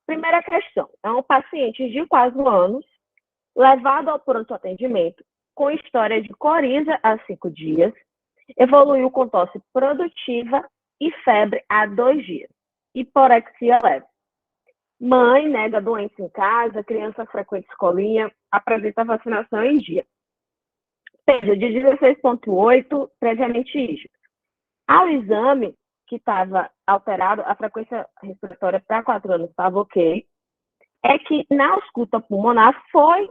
Primeira questão, é um paciente de 4 anos, levado ao pronto atendimento, com história de coriza há 5 dias, evoluiu com tosse produtiva e febre há 2 dias, hiporexia leve. Mãe nega doença em casa, criança frequente escolinha, apresenta vacinação em dia. Peso de 16,8, previamente rígido. Ao exame, que estava alterado, a frequência respiratória para 4 anos estava ok, é que na ausculta pulmonar foi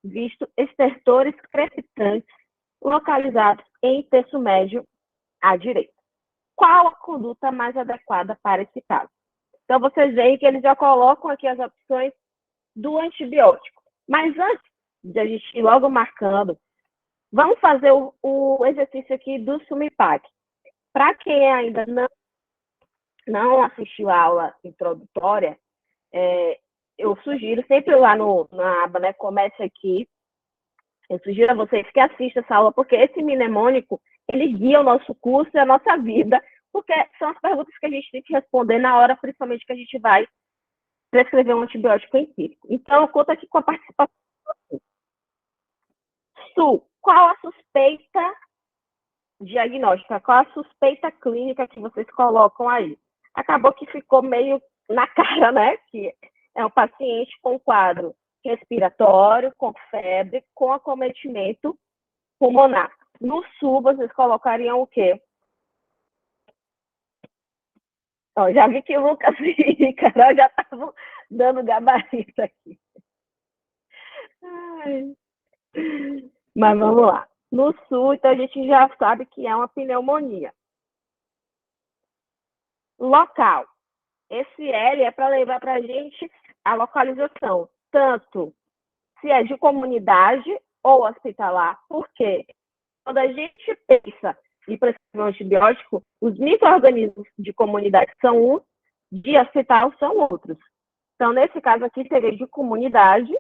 visto estertores crepitantes localizados em terço médio à direita. Qual a conduta mais adequada para esse caso? Então, vocês veem que eles já colocam aqui as opções do antibiótico. Mas antes de a gente ir logo marcando, vamos fazer o exercício aqui do Sumipac. Para quem ainda não assistiu a aula introdutória, eu sugiro, sempre lá na aba, né, comece aqui, eu sugiro a vocês que assistam essa aula, porque esse mnemônico, ele guia o nosso curso e a nossa vida, porque são as perguntas que a gente tem que responder na hora, principalmente que a gente vai prescrever um antibiótico empírico. Então, eu conto aqui com a participação. Su, qual a suspeita diagnóstica, qual a suspeita clínica que vocês colocam aí? Acabou que ficou meio na cara, né? Que é um paciente com quadro respiratório, com febre, com acometimento pulmonar. No SU, vocês colocariam o quê? Ó, já vi que o Lucas e Carol já estavam dando gabarito aqui. Ai. Mas vamos lá. No SU, então a gente já sabe que é uma pneumonia. Local. Esse L é para levar para a gente a localização, tanto se é de comunidade ou hospitalar. Por quê? Quando a gente pensa em prescrever um antibiótico, os micro-organismos de comunidade são uns, de hospital são outros. Então, nesse caso aqui, seria de comunidade.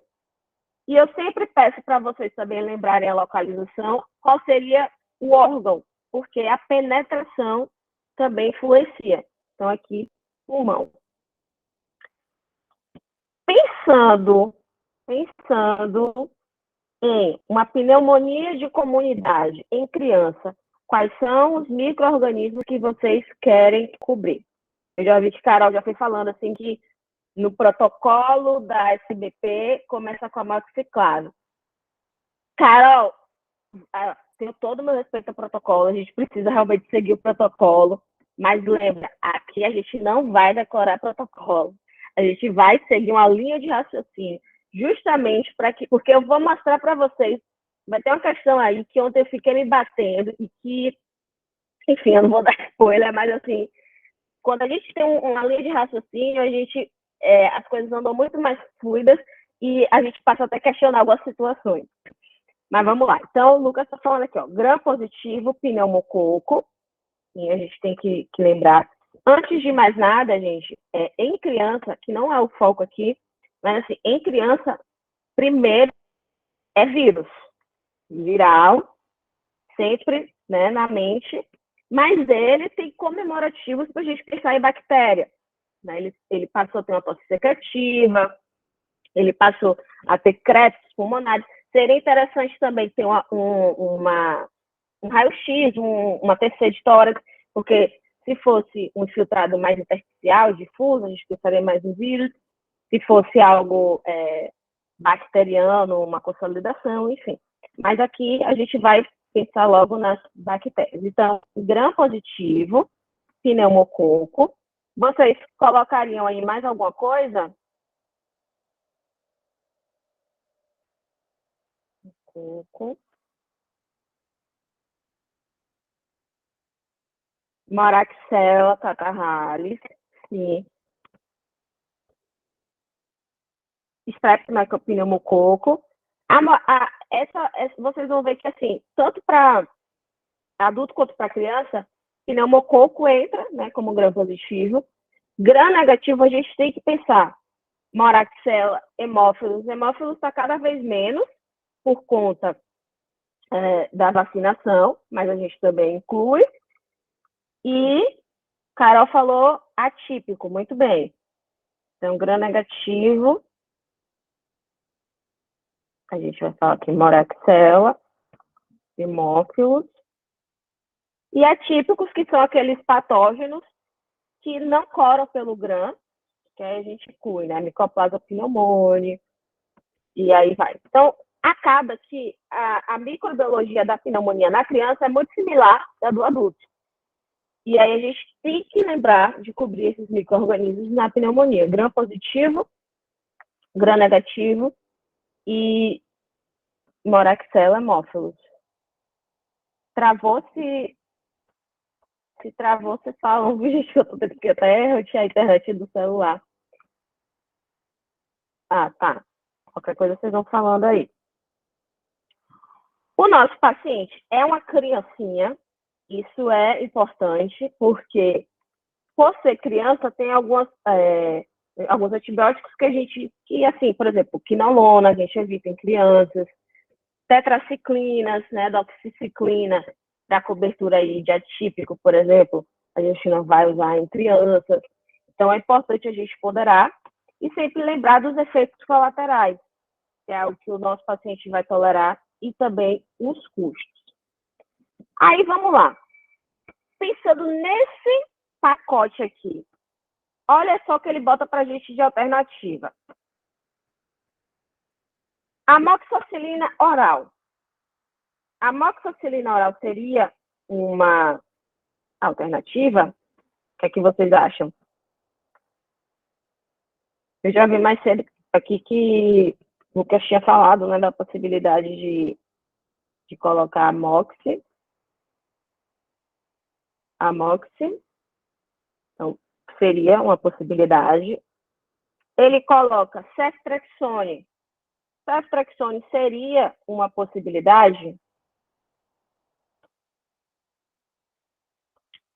E eu sempre peço para vocês também lembrarem a localização, qual seria o órgão, porque a penetração também influencia. Então, aqui, pulmão. Pensando em uma pneumonia de comunidade em criança, quais são os micro-organismos que vocês querem cobrir? Eu já vi que Carol já foi falando assim que no protocolo da SBP começa com a amoxicilina. Carol, tenho todo o meu respeito ao protocolo, a gente precisa realmente seguir o protocolo, mas lembra, aqui a gente não vai decorar protocolo, a gente vai seguir uma linha de raciocínio, justamente para que, porque eu vou mostrar para vocês, vai ter uma questão aí que ontem eu fiquei me batendo e que, enfim, eu não vou dar spoiler, mas assim, quando a gente tem uma linha de raciocínio, as coisas andam muito mais fluidas e a gente passa até a questionar algumas situações. Mas vamos lá. Então, o Lucas está falando aqui, ó, gram positivo, pneumococo, e a gente tem que lembrar. Antes de mais nada, gente, em criança, que não é o foco aqui, mas assim, em criança, primeiro é vírus, viral, sempre, né, na mente, mas ele tem comemorativos para a gente pensar em bactéria. Né? Ele passou a ter uma tosse secretiva, ele passou a ter crépitos pulmonares. Seria interessante também ter um raio-x, uma TC de tórax, porque se fosse um infiltrado mais intersticial, difuso, a gente pensaria mais no vírus. Se fosse algo bacteriano, uma consolidação, enfim. Mas aqui a gente vai pensar logo nas bactérias. Então, gram positivo, pneumococo. Vocês colocariam aí mais alguma coisa? Coco. Moraxella catarrhalis, sim. Streptomycopneumococo. Vocês vão ver que, assim, tanto para adulto quanto para criança, pneumococo entra, né, como gram positivo. Gram negativo, a gente tem que pensar. Moraxella, hemófilos. Hemófilos está cada vez menos por conta da vacinação, mas a gente também inclui. E Carol falou atípico, muito bem. Então, gram-negativo, a gente vai falar aqui Moraxella, Haemophilus, e atípicos, que são aqueles patógenos que não coram pelo gram, que aí a gente inclui, né? Mycoplasma pneumoniae, e aí vai. Então, acaba que a microbiologia da pneumonia na criança é muito similar à do adulto. E aí a gente tem que lembrar de cobrir esses micro-organismos na pneumonia. Gram positivo, gram negativo e Moraxella Haemophilus. Travou, se travou, você fala, gente, que eu tô tendo que até eu tinha a internet do celular. Ah, tá. Qualquer coisa vocês vão falando aí. O nosso paciente é uma criancinha, isso é importante, porque por ser criança, tem alguns antibióticos que a gente, que assim, por exemplo, quinolona, a gente evita em crianças, tetraciclinas, né, doxiciclina, para cobertura aí de atípico, por exemplo, a gente não vai usar em crianças. Então, é importante a gente ponderar e sempre lembrar dos efeitos colaterais, que é o que o nosso paciente vai tolerar, e também os custos. Aí, vamos lá. Pensando nesse pacote aqui, olha só o que ele bota para a gente de alternativa. Amoxicilina oral. A amoxicilina oral seria uma alternativa? O que é que vocês acham? Eu já vi mais cedo aqui que o Lucas tinha falado, né, da possibilidade de colocar amoxi. Então, seria uma possibilidade. Ele coloca ceftriaxone. Ceftriaxone seria uma possibilidade?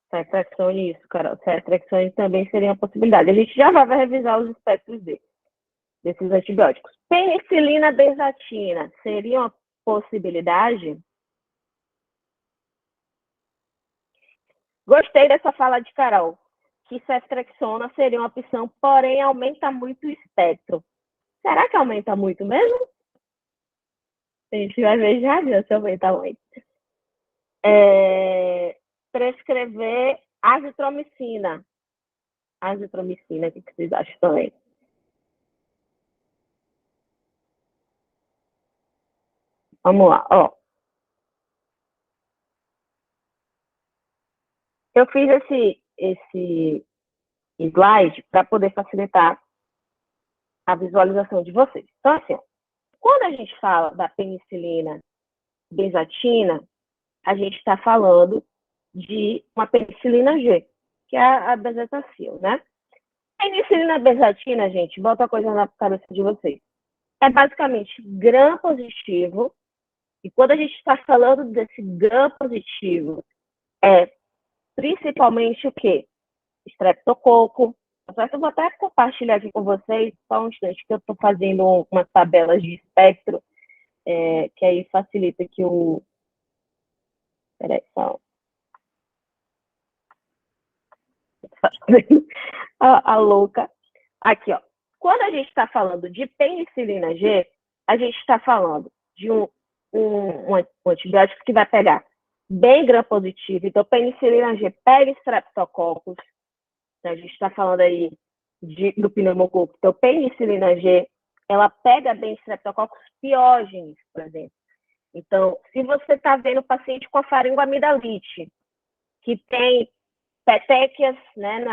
Ceftriaxone, isso, Carol. Ceftriaxone também seria uma possibilidade. A gente já vai revisar os espectros desses antibióticos. Penicilina benzatina seria uma possibilidade? Gostei dessa fala de Carol, que ceftriaxona seria uma opção, porém aumenta muito o espectro. Será que aumenta muito mesmo? A gente vai ver já se aumenta muito. Prescrever azitromicina. Azitromicina, o que vocês acham também? Vamos lá, ó. Eu fiz esse slide para poder facilitar a visualização de vocês. Então, assim, quando a gente fala da penicilina benzatina, a gente está falando de uma penicilina G, que é a bezetacil, né? Penicilina benzatina, gente, bota a coisa na cabeça de vocês. É basicamente gram positivo, e quando a gente está falando desse gram positivo, é principalmente o quê? Streptococo. Eu vou até compartilhar aqui com vocês, só um instante, que eu estou fazendo umas tabelas de espectro, que aí facilita que o... Peraí, só... a louca. Aqui, ó. Quando a gente está falando de penicilina G, a gente está falando de um antibiótico que vai pegar bem gram-positivo. Então, penicilina G pega streptococcus. Então, a gente está falando aí do pneumococo. Então, penicilina G, ela pega bem streptococcus piógenes, por exemplo. Então, se você está vendo o paciente com a faringoamidalite, que tem petequias, né,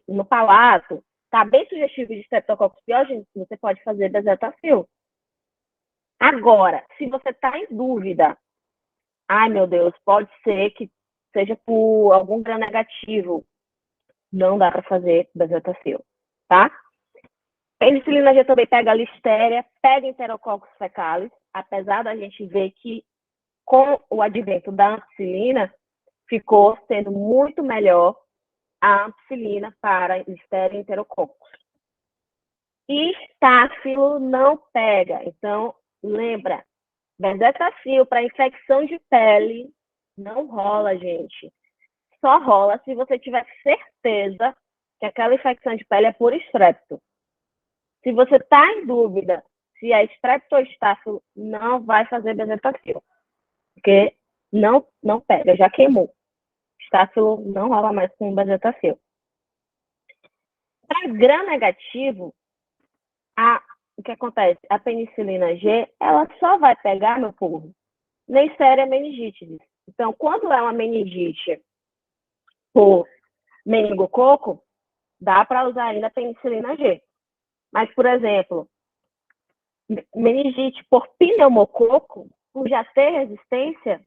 no palato, está bem sugestivo de streptococcus piógenes, você pode fazer bezetacil. Agora, se você está em dúvida, ai meu Deus, pode ser que seja por algum gram negativo, não dá para fazer bezetacil, tá? Penicilina G também pega listéria, pega enterococcus fecalis, apesar da gente ver que com o advento da ampicilina, ficou sendo muito melhor a ampicilina para listéria e enterococcus. E estáfilo não pega. Então, lembra, bezetacil para infecção de pele não rola, gente. Só rola se você tiver certeza que aquela infecção de pele é por estrepto. Se você está em dúvida se é estrepto ou estáfilo, não vai fazer bezetacil, porque não pega, já queimou. Estáfilo não rola mais com bezetacil. Para gram negativo, o que acontece? A penicilina G, ela só vai pegar, meu povo, Neisseria meningitidis. Então, quando é uma meningite por meningococo, dá para usar ainda a penicilina G. Mas, por exemplo, meningite por pneumococo, por já ter resistência,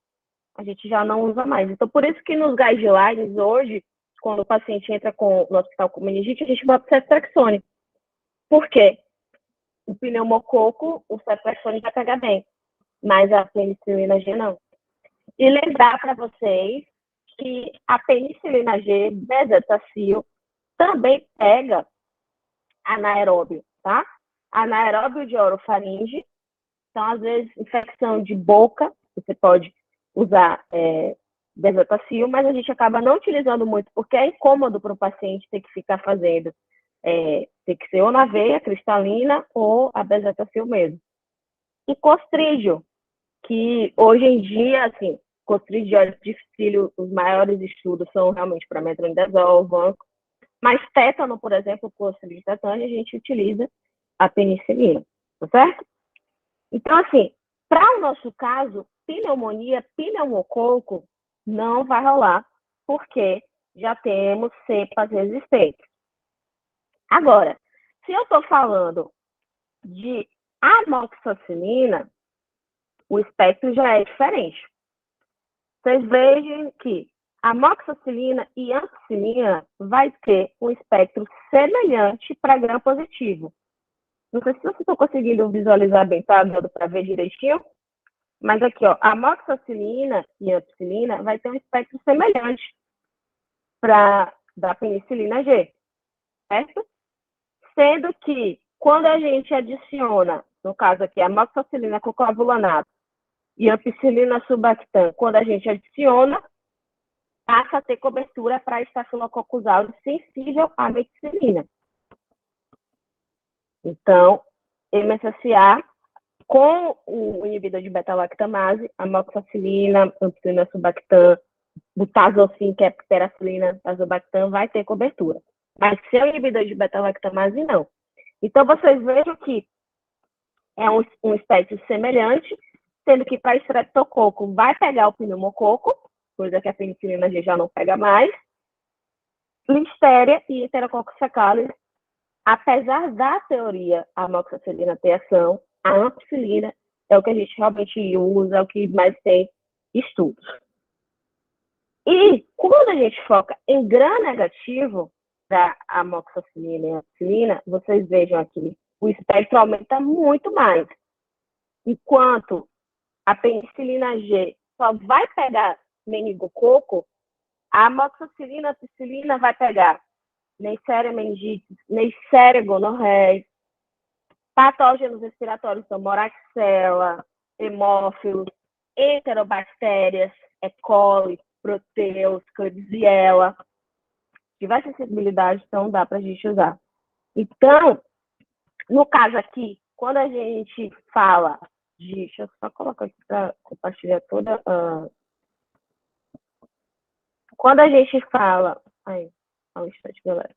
a gente já não usa mais. Então, por isso que nos guidelines hoje, quando o paciente entra no hospital com meningite, a gente bota ceftriaxone. Por quê? O pneumococo, o ceftriaxone vai pegar bem, mas a penicilina G não. E lembrar para vocês que a penicilina G, bezetacil, também pega anaeróbio, tá? Anaeróbio de orofaringe. Então, às vezes, infecção de boca, você pode usar bezetacil, mas a gente acaba não utilizando muito, porque é incômodo para o paciente ter que ficar fazendo. Tem que ser ou na veia cristalina ou a bezetacil mesmo. E costrídeo, que hoje em dia, assim, costrídeo de difícil, os maiores estudos são realmente para metronidazol, vanco, mas tétano, por exemplo, costrídeo de tetânia, a gente utiliza a penicilina, tá certo? Então, assim, para o nosso caso, pneumonia, pneumococo, não vai rolar, porque já temos cepas resistentes. Agora, se eu estou falando de amoxicilina, o espectro já é diferente. Vocês vejam que amoxicilina e ampicilina vai ter um espectro semelhante para gram positivo. Não sei se vocês estão conseguindo visualizar bem, tá, Dando, para ver direitinho? Mas aqui, ó, a amoxicilina e a ampicilina vai ter um espectro semelhante da penicilina G, certo? Sendo que, quando a gente adiciona, no caso aqui, a amoxicilina com coagulanato e a ampicilina subactam, quando a gente adiciona, passa a ter cobertura para Staphylococcus aureus sensível à ampicilina. Então, MSSA, com o inibidor de beta-lactamase, amoxicilina, ampicilina subactam, butazocin, que é peracilina, azobactam, vai ter cobertura. Mas se é o inibidor de beta-lactamase, não. Então, vocês vejam que é um espectro semelhante, sendo que para estreptococo vai pegar o pneumococo, coisa que a penicilina G já não pega mais, Listeria e Enterococcus faecalis, apesar da teoria a amoxicilina ter ação, a ampicilina é o que a gente realmente usa, é o que mais tem estudos. E quando a gente foca em gram negativo da amoxicilina e ampicilina, vocês vejam aqui, o espectro aumenta muito mais. Enquanto a penicilina G só vai pegar meningococo, a amoxicilina, ampicilina vai pegar Neisseria meningitidis, Neisseria gonorreia, patógenos respiratórios, então moraxella, hemófilos, enterobactérias, E. coli, proteus, Klebsiella, diversas sensibilidades, então dá para a gente usar. Então, no caso aqui, quando a gente fala de... Deixa eu só colocar aqui para compartilhar toda a... Quando a gente fala... Aí, um instante, galera.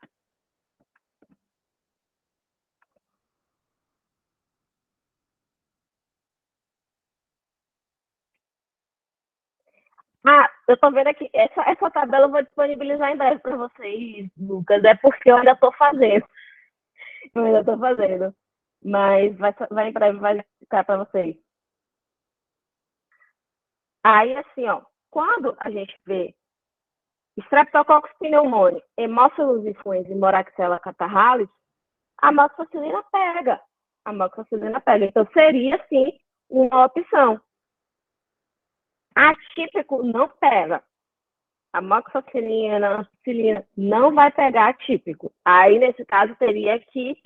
Eu tô vendo aqui, essa tabela eu vou disponibilizar em breve para vocês, Lucas, é porque eu ainda tô fazendo. Eu ainda tô fazendo. Mas vai em breve, vai ficar para vocês. Aí, assim, ó, quando a gente vê Streptococcus pneumoniae, Haemophilus influenzae e Moraxella catarrhalis, a amoxicilina pega. A amoxicilina pega. Então, seria, sim, uma opção. Atípico não pega. A amoxicilina, a ampicilina não vai pegar atípico. Aí, nesse caso, teria que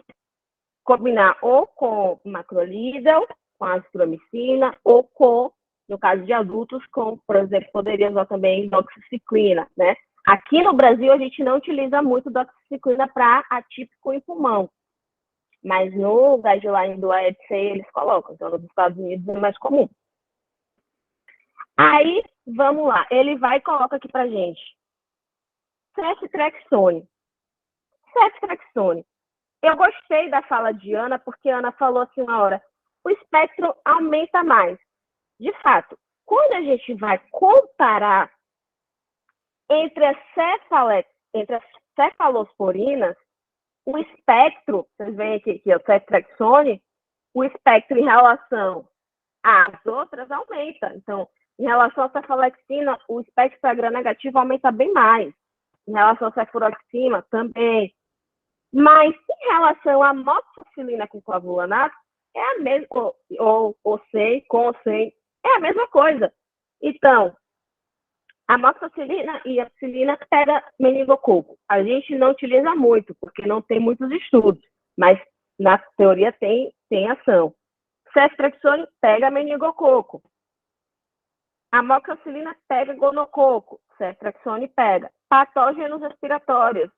combinar ou com macrolídeo, com azitromicina, ou com, no caso de adultos, com, por exemplo, poderia usar também doxiciclina, né? Aqui no Brasil, a gente não utiliza muito doxiciclina para atípico em pulmão, mas no guideline do AEDC eles colocam, então nos Estados Unidos é mais comum. Aí, vamos lá, ele vai e coloca aqui pra gente. Ceftriaxone. Ceftriaxone. Eu gostei da fala de Ana, porque a Ana falou assim uma hora, o espectro aumenta mais. De fato, quando a gente vai comparar entre as cefalosporinas, o espectro, vocês veem aqui que é o ceftriaxone, o espectro em relação às outras aumenta. Então, em relação à cefalexina, o espectro para gram-negativo aumenta bem mais. Em relação à cefuroxima, também. Mas, em relação à moxicilina com clavulanato, é a mesma, ou sem, com sem, é a mesma coisa. Então, a moxicilina e a psilina pega meningococo. A gente não utiliza muito, porque não tem muitos estudos, mas na teoria tem ação. Ceftriaxone pega meningococo. A moxicilina pega gonococo. Ceftriaxone pega. Patógenos respiratórios.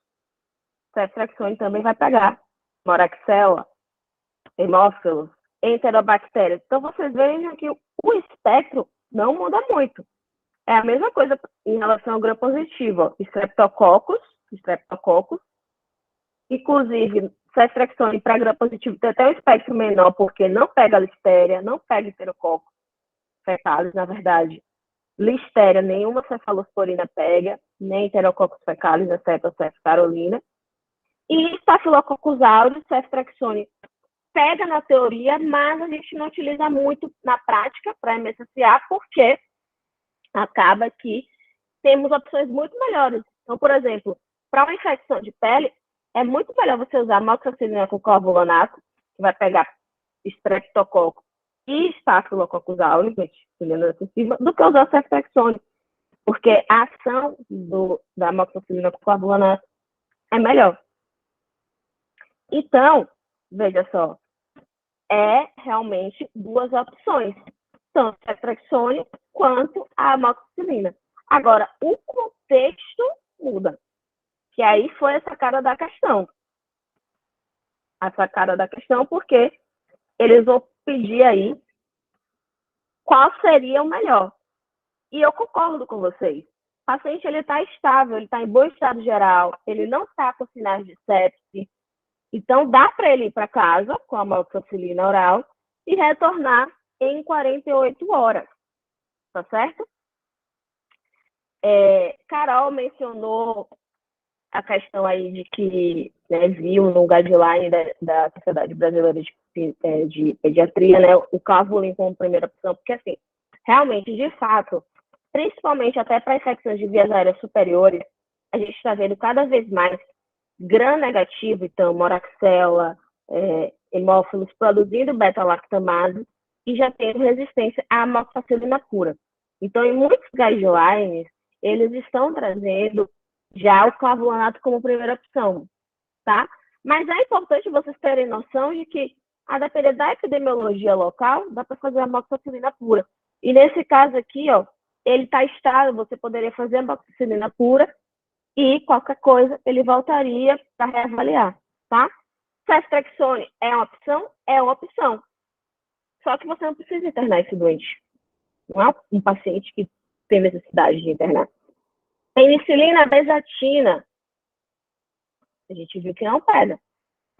Ceftriaxone também vai pegar. Moraxella, hemófilos, enterobactérias. Então, vocês veem que o espectro não muda muito. É a mesma coisa em relação ao gram positivo. Streptococcus, inclusive, ceftriaxone para gram positivo tem até um espectro menor, porque não pega listéria, não pega enterococcus fecalis, na verdade. Listéria, nenhuma cefalosporina pega, nem enterococcus fecalis, exceto a cefcarolina. E Staphylococcus aureus, ceftriaxone pega na teoria, mas a gente não utiliza muito na prática para MSSA, porque acaba que temos opções muito melhores. Então, por exemplo, para uma infecção de pele, é muito melhor você usar amoxicilina com clavulanato, que vai pegar Streptococcus e Staphylococcus aureus, do que usar ceftriaxone, porque a ação da amoxicilina com clavulanato é melhor. Então, veja só, é realmente duas opções, tanto a ceftriaxone quanto a amoxicilina. Agora, o contexto muda, que aí foi a sacada da questão. A sacada da questão, porque eles vão pedir aí qual seria o melhor. E eu concordo com vocês. O paciente está estável, ele está em bom estado geral, ele não está com sinais de sepse. Então, dá para ele ir para casa com a amoxicilina oral e retornar em 48 horas. Tá certo? Carol mencionou a questão aí de que viu no guideline da Sociedade Brasileira de Pediatria, né, o clavulin como primeira opção, porque, assim, realmente, de fato, principalmente até para infecções de vias aéreas superiores, a gente está vendo cada vez mais gram-negativo, então, moraxella, hemófilos produzindo beta-lactamase e já tendo resistência à amoxicilina pura. Então, em muitos guidelines, eles estão trazendo já o clavulanato como primeira opção, tá? Mas é importante vocês terem noção de que, a depender da epidemiologia local, dá para fazer a amoxicilina pura. E nesse caso aqui, ó, ele está estável, você poderia fazer a amoxicilina pura e qualquer coisa ele voltaria para reavaliar, tá? Ceftriaxone é uma opção? É uma opção. Só que você não precisa internar esse doente. Não é um paciente que tem necessidade de internar. Penicilina bezatina, a gente viu que não pega.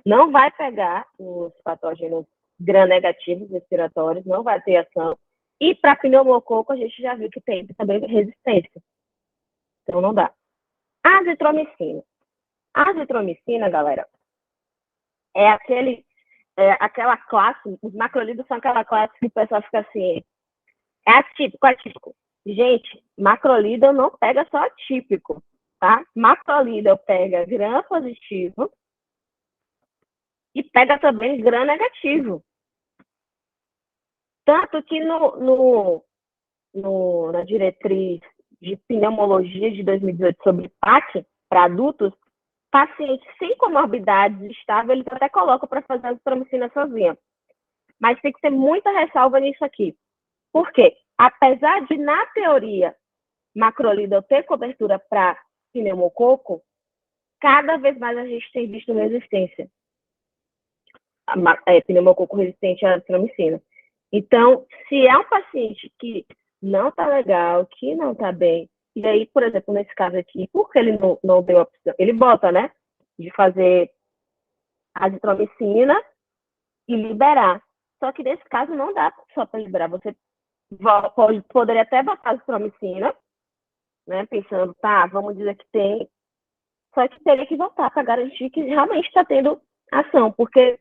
Não vai pegar os patógenos gram-negativos respiratórios, não vai ter ação. E para pneumococo, a gente já viu que tem também resistência. Então, não dá. Azitromicina. Azitromicina, galera, é aquela classe, os macrolidos são aquela classe que o pessoal fica assim, é atípico. Gente, macrolida não pega só atípico, tá? Macrolida pega gram positivo e pega também gram negativo. Tanto que na diretriz de pneumologia de 2018 sobre PAC para adultos, pacientes sem comorbidades estáveis, eles até colocam para fazer a azitromicina sozinha. Mas tem que ter muita ressalva nisso aqui. Por quê? Apesar de, na teoria, macrolida ter cobertura para pneumococo, cada vez mais a gente tem visto resistência. Pneumococo resistente à azitromicina. Então, se é um paciente que não está legal, que não está bem, e aí, por exemplo, nesse caso aqui, porque ele não deu a opção, ele bota, né, de fazer azitromicina e liberar. Só que nesse caso não dá só para liberar. Você poderia até botar azitromicina, né, pensando, tá, vamos dizer que tem, só que teria que voltar para garantir que realmente está tendo ação, porque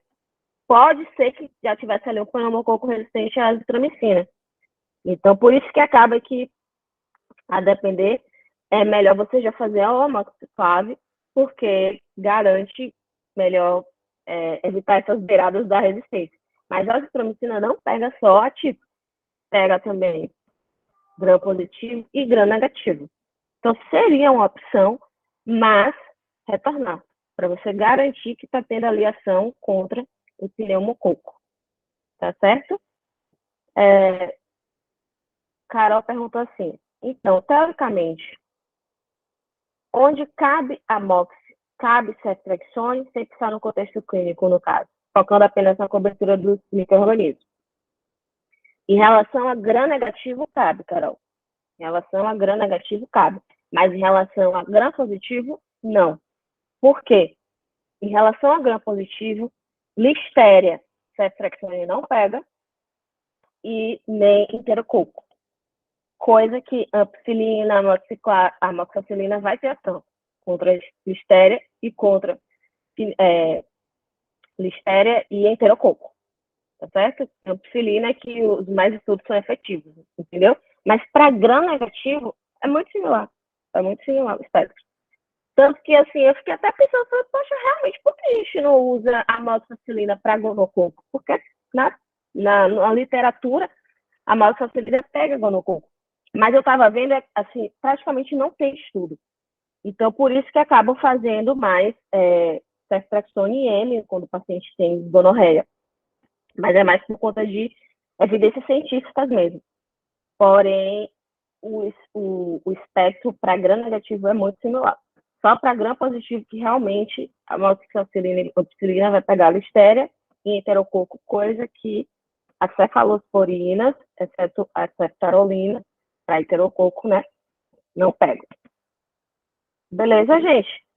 pode ser que já tivesse ali um pneumococo resistente à azitromicina. Então, por isso que acaba que, a depender, é melhor você já fazer a amoxiclave, porque garante melhor evitar essas beiradas da resistência. Mas a azitromicina não pega só ativo, pega também gram positivo e gram negativo. Então, seria uma opção, mas retornar, para você garantir que está tendo ali ação contra o pneumococo. Tá certo? Carol perguntou assim, então, teoricamente, onde cabe a MOX, cabe ceftriaxone, sem pensar no contexto clínico, no caso, focando apenas na cobertura dos micro-organismos. Em relação a gram negativo, cabe, Carol. Em relação a gram negativo, cabe. Mas em relação a gram positivo, não. Por quê? Em relação a gram positivo, listéria, ceftriaxone não pega e nem enterococo. Coisa que ampicilina, amoxicilina vai ter ação contra listéria e contra listéria e enterococo, tá certo? Ampicilina é que os mais estudos são efetivos, entendeu? Mas para gram negativo é muito similar o espectro. Tanto que, assim, eu fiquei até pensando, poxa, realmente, por que a gente não usa a amoxicilina para gonococo? Porque na literatura, a amoxicilina pega gonococo. Mas eu estava vendo, assim, praticamente não tem estudo. Então, por isso que acabam fazendo mais ceftriaxone e M quando o paciente tem gonorreia. Mas é mais por conta de evidências científicas mesmo. Porém, o espectro para gram negativo é muito similar. Só para gram positivo que realmente a amoxicilina vai pegar a listéria e enterococo, coisa que as cefalosporinas, exceto a ceftarolina, para enterococo, né, não pega. Beleza, gente?